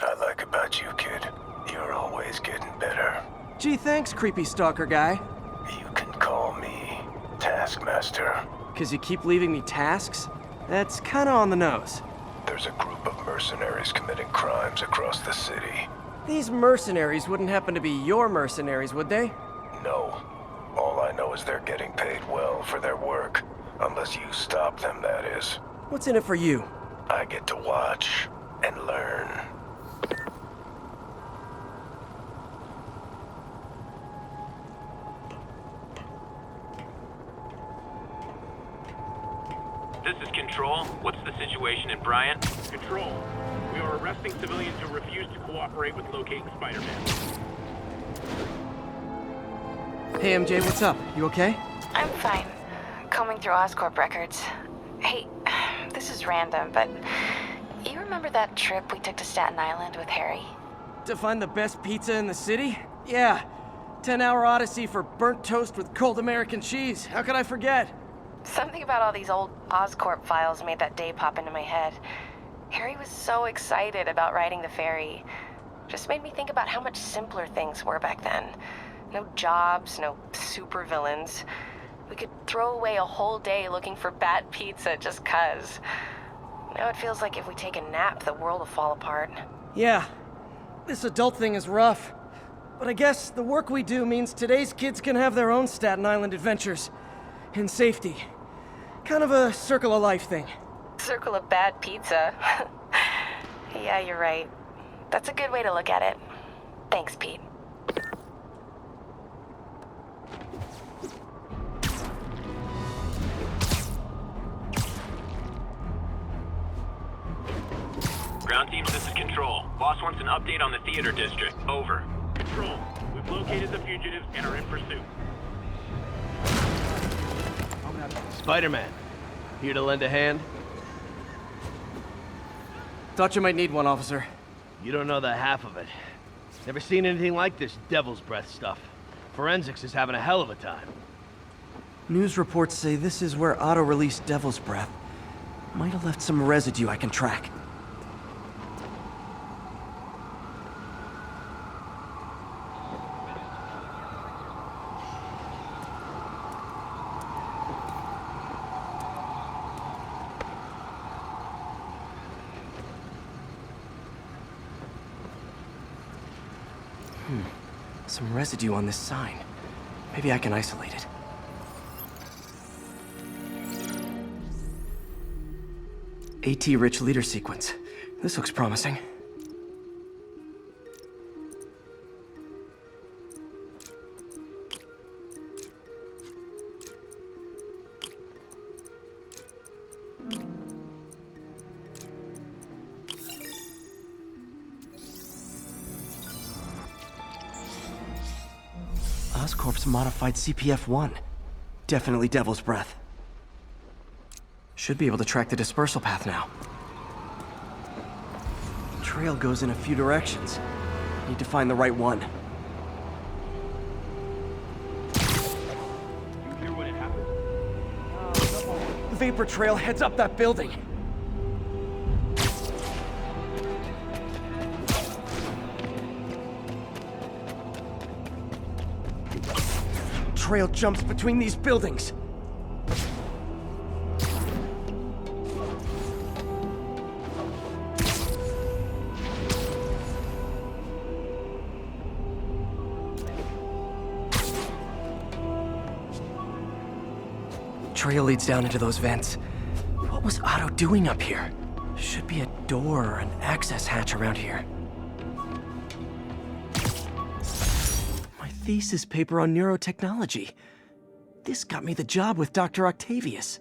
I like about you, kid. You're always getting better. Gee, thanks, creepy stalker guy. You can call me Taskmaster. 'Cause you keep leaving me tasks? That's kinda on the nose. There's a group of mercenaries committing crimes across the city. These mercenaries wouldn't happen to be your mercenaries, would they? No. All I know is they're getting paid well for their work. Unless you stop them, that is. What's in it for you? I get to watch and learn. This is Control. What's the situation in Bryant? Control, we are arresting civilians who refuse to cooperate with locating Spider-Man. Hey, MJ, what's up? You okay? I'm fine. Combing through Oscorp records. Hey, this is random, but you remember that trip we took to Staten Island with Harry? To find the best pizza in the city? Yeah. 10-hour odyssey for burnt toast with cold American cheese. How could I forget? Something about all these old Oscorp files made that day pop into my head. Harry was so excited about riding the ferry. Just made me think about how much simpler things were back then. No jobs, no supervillains. We could throw away a whole day looking for bad pizza just 'cause. Now it feels like if we take a nap, the world will fall apart. Yeah. This adult thing is rough. But I guess the work we do means today's kids can have their own Staten Island adventures. In safety. Kind of a circle of life thing. Circle of bad pizza. Yeah, you're right. That's a good way to look at it. Thanks, Pete. Ground teams, this is Control. Boss wants an update on the theater district. Over. Control, we've located the fugitives and are in pursuit. Spider-Man, here to lend a hand? Thought you might need one, officer. You don't know the half of it. Never seen anything like this devil's breath stuff. Forensics is having a hell of a time. News reports say this is where Otto released Devil's Breath. Might have left some residue I can track. Some residue on this sign. Maybe I can isolate it. AT-rich leader sequence. This looks promising. Oscorp's modified CPF-1. Definitely Devil's Breath. Should be able to track the dispersal path now. Trail goes in a few directions. Need to find the right one. You hear what happened? The vapor trail heads up that building. Trail jumps between these buildings. Trail leads down into those vents. What was Otto doing up here? Should be a door or an access hatch around here. My thesis paper on neurotechnology. This got me the job with Dr. Octavius.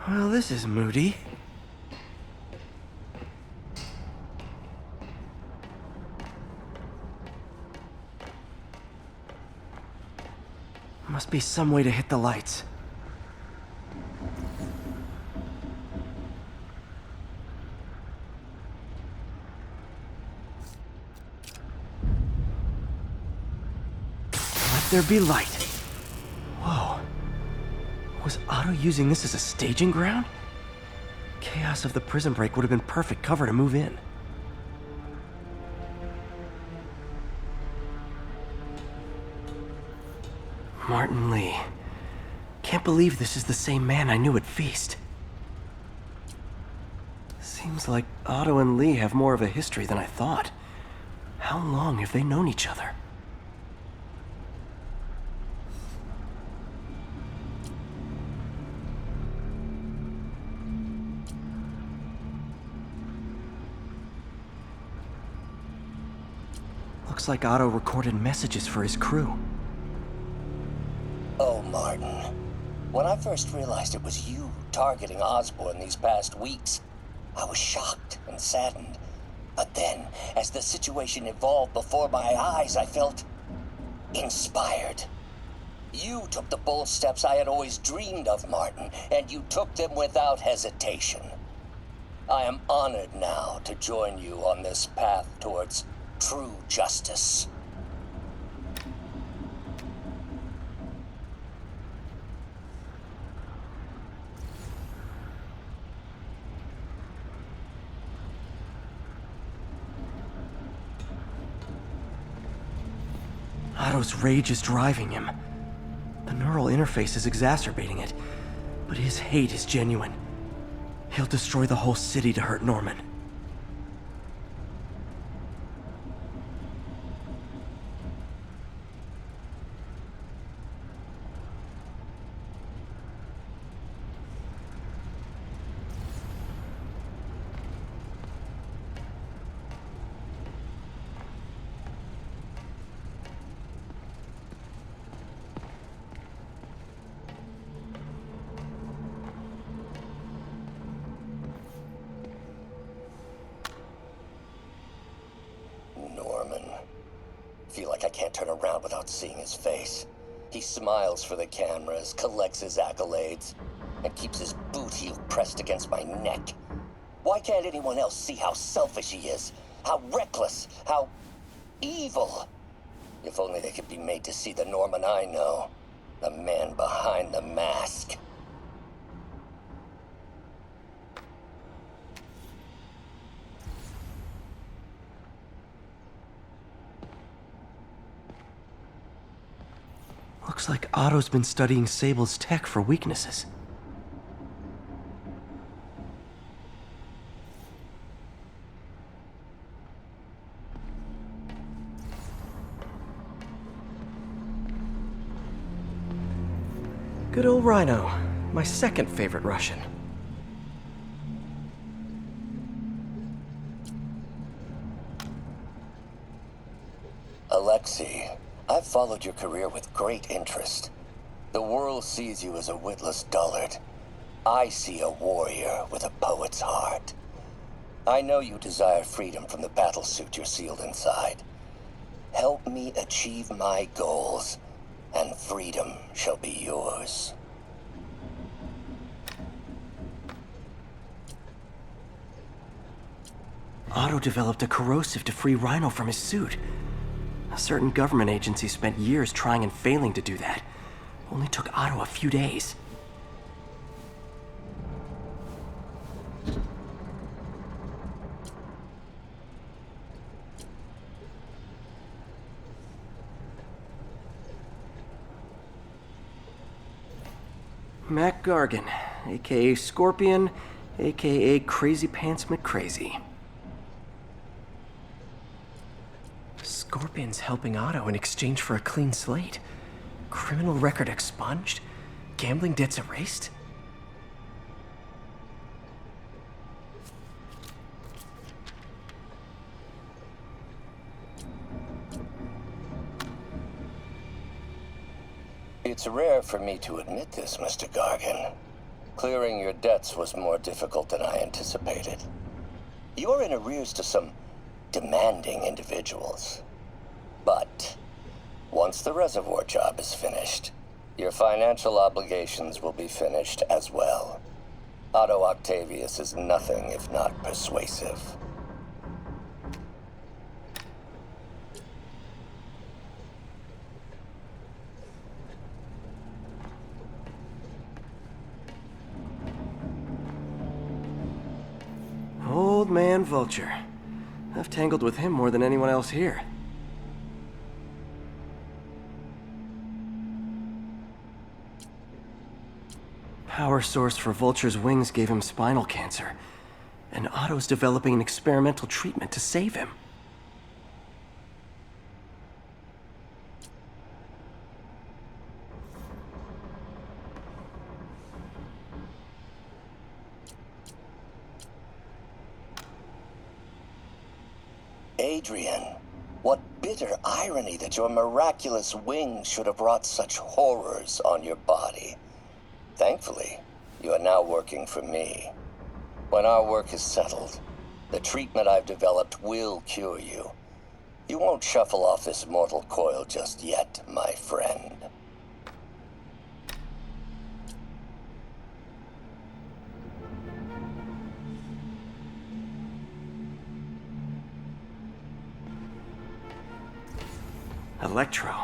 Well, this is moody. Must be some way to hit the lights. Let there be light. Whoa. Was Otto using this as a staging ground? Chaos of the prison break would have been perfect cover to move in. Martin Lee. Can't believe this is the same man I knew at Feast. Seems like Otto and Lee have more of a history than I thought. How long have they known each other? Looks like Otto recorded messages for his crew. Oh, Martin. When I first realized it was you targeting Osborn these past weeks, I was shocked and saddened. But then, as the situation evolved before my eyes, I felt inspired. You took the bold steps I had always dreamed of, Martin, and you took them without hesitation. I am honored now to join you on this path towards true justice. Otto's rage is driving him. The neural interface is exacerbating it, but his hate is genuine. He'll destroy the whole city to hurt Norman. Feel like I can't turn around without seeing his face. He smiles for the cameras, collects his accolades, and keeps his boot heel pressed against my neck. Why can't anyone else see how selfish he is? How reckless? How evil? If only they could be made to see the Norman I know. The man behind the mask. Looks like Otto's been studying Sable's tech for weaknesses. Good old Rhino, my second favorite Russian. Alexei, I've followed your career with great interest. The world sees you as a witless dullard. I see a warrior with a poet's heart. I know you desire freedom from the battlesuit you're sealed inside. Help me achieve my goals, and freedom shall be yours. Otto developed a corrosive to free Rhino from his suit. A certain government agency spent years trying and failing to do that. Only took Otto a few days. Mac Gargan, aka Scorpion, aka Crazy Pants McCrazy. Scorpion's helping Otto in exchange for a clean slate. Criminal record expunged? Gambling debts erased? It's rare for me to admit this, Mr. Gargan. Clearing your debts was more difficult than I anticipated. You're in arrears to some demanding individuals. But once the reservoir job is finished, Your financial obligations will be finished as well. Otto Octavius is nothing if not persuasive. Old man Vulture. I've tangled with him more than anyone else here. Power source for Vulture's wings gave him spinal cancer, and Otto's developing an experimental treatment to save him. Adrian, what bitter irony that your miraculous wings should have wrought such horrors on your body. Thankfully, you are now working for me. When our work is settled, the treatment I've developed will cure you. You won't shuffle off this mortal coil just yet, my friend. Electro.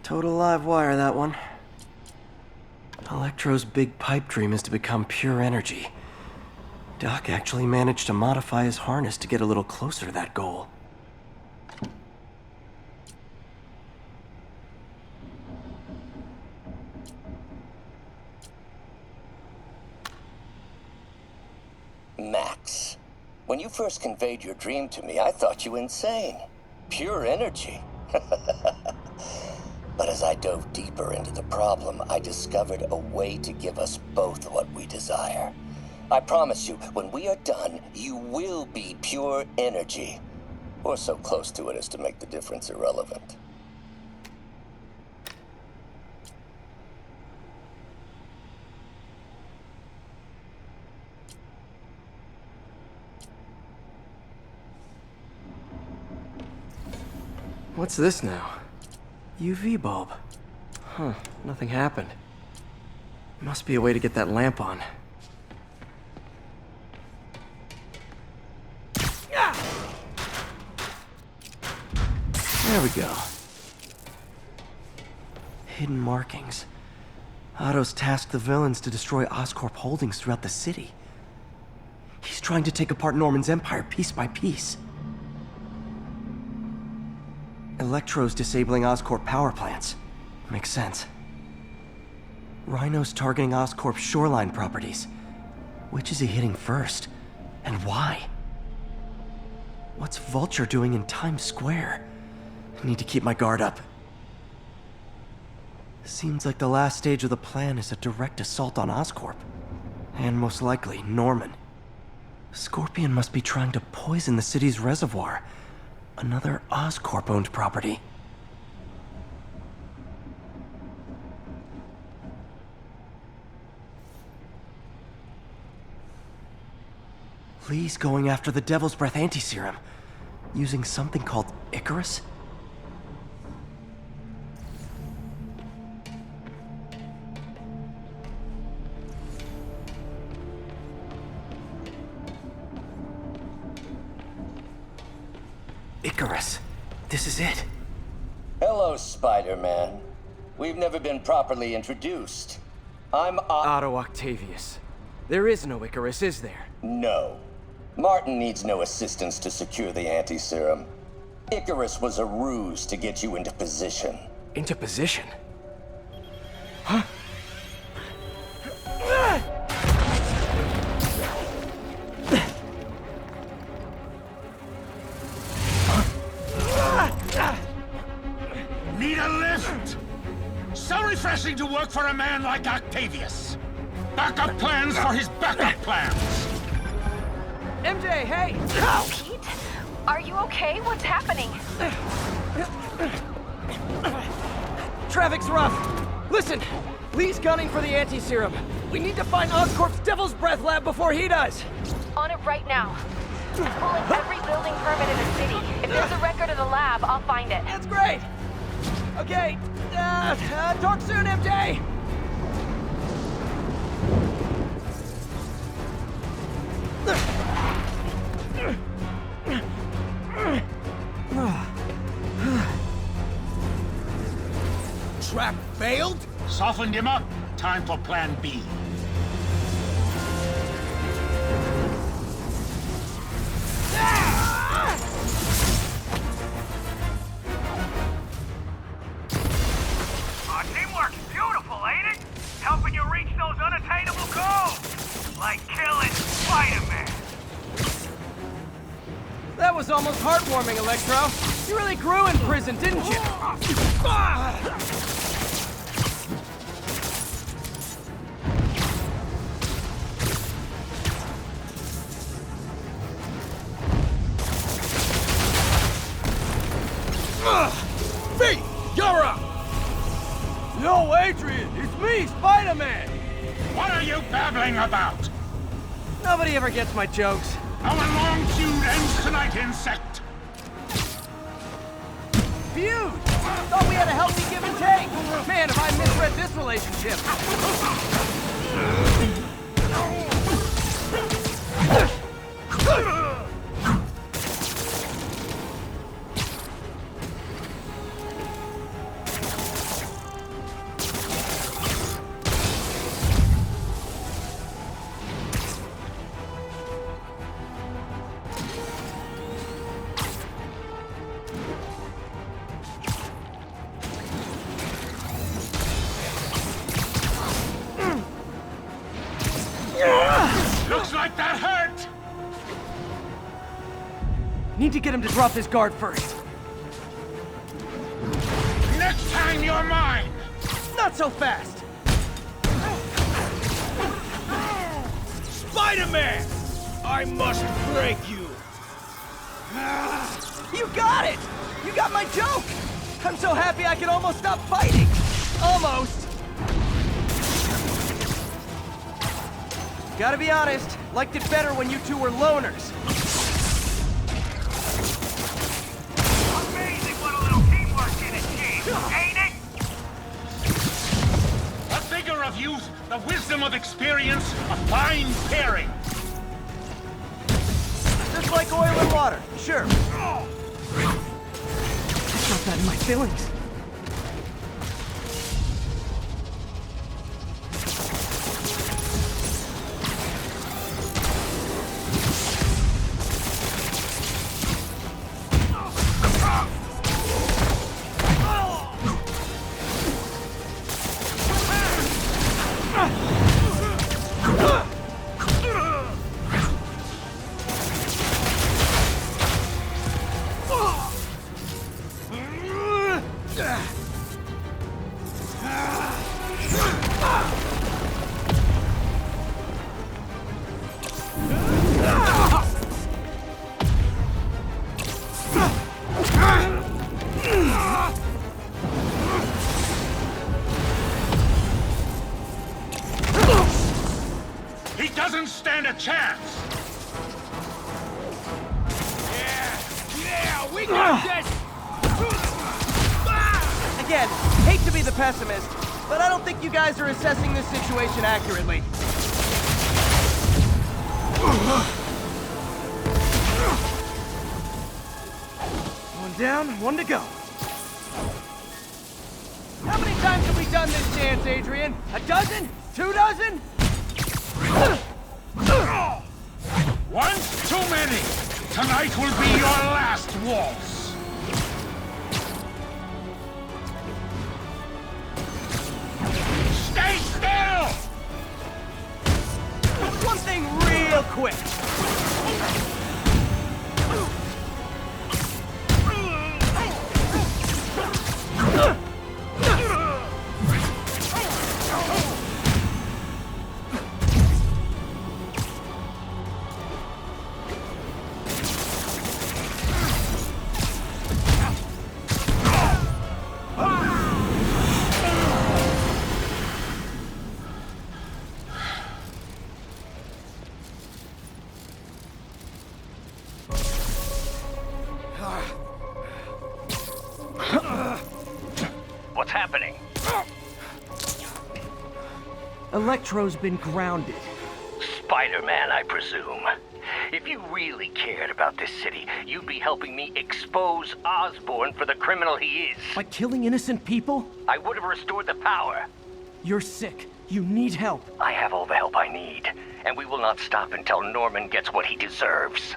Total live wire, that one. Electro's big pipe dream is to become pure energy. Doc actually managed to modify his harness to get a little closer to that goal. Max, when you first conveyed your dream to me, I thought you insane. Pure energy. But as I dove deeper into the problem, I discovered a way to give us both what we desire. I promise you, when we are done, you will be pure energy. Or so close to it as to make the difference irrelevant. What's this now? UV bulb. Huh, nothing happened. Must be a way to get that lamp on. There we go. Hidden markings. Otto's tasked the villains to destroy Oscorp holdings throughout the city. He's trying to take apart Norman's empire piece by piece. Electro's disabling Oscorp power plants. Makes sense. Rhino's targeting Oscorp's shoreline properties. Which is he hitting first? And why? What's Vulture doing in Times Square? I need to keep my guard up. Seems like the last stage of the plan is a direct assault on Oscorp. And most likely, Norman. Scorpion must be trying to poison the city's reservoir. Another Oscorp-owned property. Lee's going after the Devil's Breath anti-serum, using something called Icarus? Icarus. This is it. Hello, Spider-Man. We've never been properly introduced. I'm Otto Octavius. There is no Icarus, is there? No. Martin needs no assistance to secure the anti-serum. Icarus was a ruse to get you into position. Into position? Huh? Need a lift? So refreshing to work for a man like Octavius. Backup plans for his backup plans. MJ, hey! Pete? Are you okay? What's happening? Traffic's rough. Listen, Lee's gunning for the anti-serum. We need to find Oscorp's Devil's Breath lab before he does. On it right now. I'm pulling every building permit in the city. If there's a record of the lab, I'll find it. That's great. Okay, talk soon, MJ! Trap failed? Softened him up. Time for plan B. Our teamwork's beautiful, ain't it? Helping you reach those unattainable goals. Like killing Spider-Man. That was almost heartwarming, Electro. You really grew in prison, didn't you? Me! You're up! Yo, Adrian, it's me, Spider-Man! What are you babbling about? Nobody ever gets my jokes. Our long feud ends tonight, insect! Feud! Thought we had a healthy give and take! Man, have I misread this relationship! Looks like that hurt! Need to get him to drop his guard first. Next time you're mine! Not so fast! Spider-Man! I must break you! You got it! You got my joke! I'm so happy I can almost stop fighting! Almost! Gotta be honest, liked it better when you two were loners. Amazing what a little teamwork can achieve, ain't it? The vigor of youth, the wisdom of experience, a fine pairing. Just like oil and water, sure. I felt that in my feelings. He doesn't stand a chance! Yeah, we got this! Again, hate to be the pessimist, but I don't think you guys are assessing this situation accurately. One down, one to go. How many times have we done this dance, Adrian? A dozen? 2 dozen? Once too many! Tonight will be your last waltz! Stay still! One thing real quick. Electro's been grounded. Spider-Man, I presume. If you really cared about this city, you'd be helping me expose Osborn for the criminal he is. By killing innocent people? I would have restored the power. You're sick. You need help. I have all the help I need, and we will not stop until Norman gets what he deserves.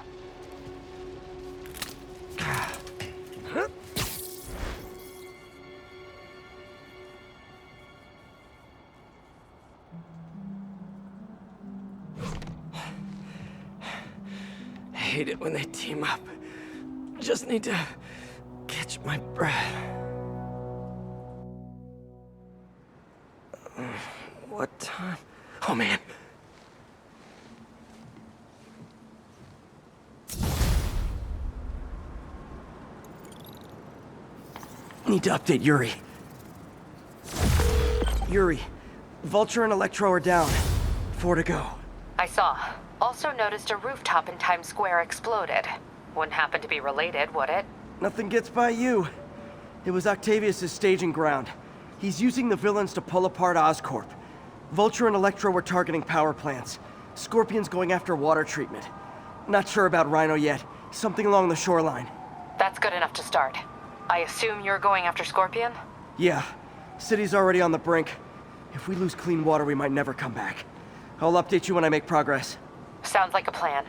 I hate it when they team up. Just need to catch my breath. What time? Oh, man. Need to update Yuri. Yuri, Vulture and Electro are down. 4 to go. I saw. Also noticed a rooftop in Times Square exploded. Wouldn't happen to be related, would it? Nothing gets by you. It was Octavius' staging ground. He's using the villains to pull apart Oscorp. Vulture and Electro were targeting power plants. Scorpion's going after water treatment. Not sure about Rhino yet. Something along the shoreline. That's good enough to start. I assume you're going after Scorpion? Yeah. City's already on the brink. If we lose clean water, we might never come back. I'll update you when I make progress. Sounds like a plan.